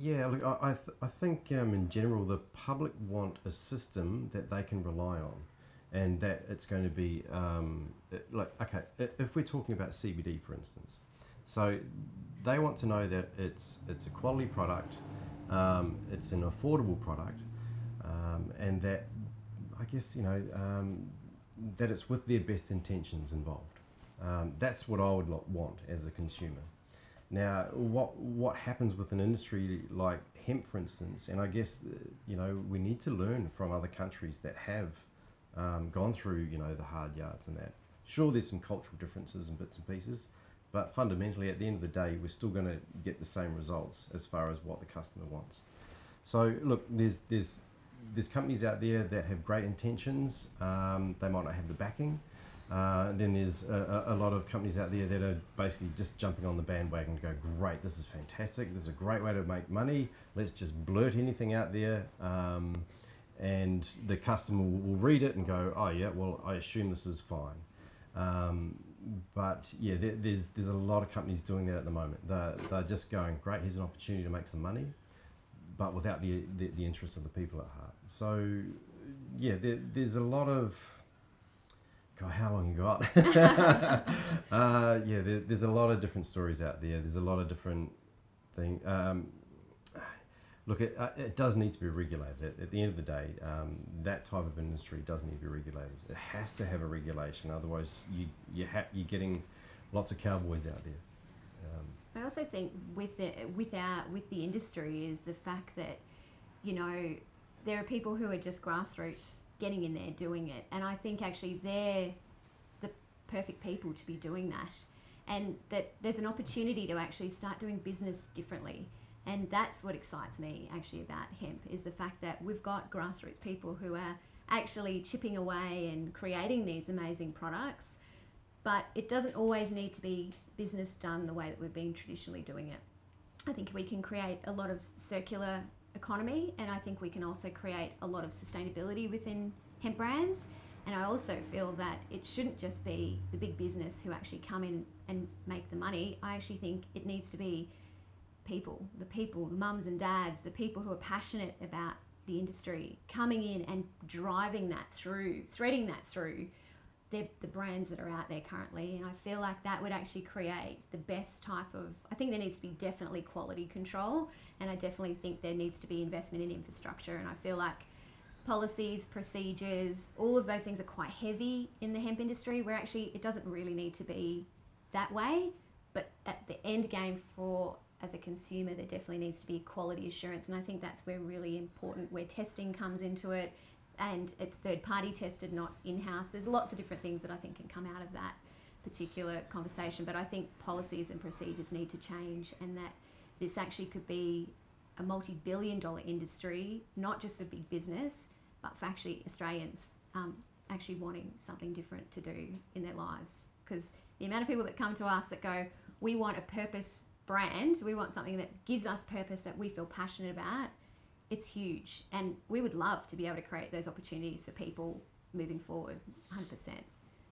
Yeah, look, I think in general the public want a system that they can rely on, and that it's going to be like, okay, if we're talking about CBD for instance, so they want to know that it's a quality product, it's an affordable product, and that I guess that it's with their best intentions involved. That's what I would want as a consumer. Now, what happens with an industry like hemp, for instance, and I guess we need to learn from other countries that have gone through the hard yards and that. Sure, there's some cultural differences and bits and pieces, but fundamentally, at the end of the day, we're still going to get the same results as far as what the customer wants. So, look, there's companies out there that have great intentions. They might not have the backing. Then there's a lot of companies out there that are basically just jumping on the bandwagon to go, great, this is fantastic, this is a great way to make money, let's just blurt anything out there, and the customer will read it and go, oh yeah, well, I assume this is fine. But yeah, there's a lot of companies doing that at the moment. They're just going, great, here's an opportunity to make some money, but without the interest of the people at heart. So yeah, there's a lot of, God, how long you got? Yeah, there's a lot of different stories out there. There's a lot of different things. Look, it does need to be regulated. At the end of the day, that type of industry does need to be regulated. It has to have a regulation, otherwise you're getting lots of cowboys out there. I also think with the industry is the fact that there are people who are just grassroots getting in there doing it, and I think actually they're the perfect people to be doing that, and that there's an opportunity to actually start doing business differently. And that's what excites me actually about hemp, is the fact that we've got grassroots people who are actually chipping away and creating these amazing products, but it doesn't always need to be business done the way that we've been traditionally doing it. I think we can create a lot of circular economy, and I think we can also create a lot of sustainability within hemp brands. And I also feel that it shouldn't just be the big business who actually come in and make the money. I actually think it needs to be the mums and dads, the people who are passionate about the industry, coming in and driving that through, threading that through the brands that are out there currently. And I feel like that would actually create the best type of, I think there needs to be definitely quality control, and I definitely think there needs to be investment in infrastructure. And I feel like policies, procedures, all of those things are quite heavy in the hemp industry, where actually it doesn't really need to be that way. But at the end game, for as a consumer, there definitely needs to be quality assurance, and I think that's where really important, where testing comes into it, and it's third party tested, not in-house. There's lots of different things that I think can come out of that particular conversation, but I think policies and procedures need to change, and that this actually could be a multi-billion-dollar industry, not just for big business, but for actually Australians actually wanting something different to do in their lives. Because the amount of people that come to us that go, we want a purpose brand, we want something that gives us purpose that we feel passionate about, it's huge. And we would love to be able to create those opportunities for people moving forward, 100%.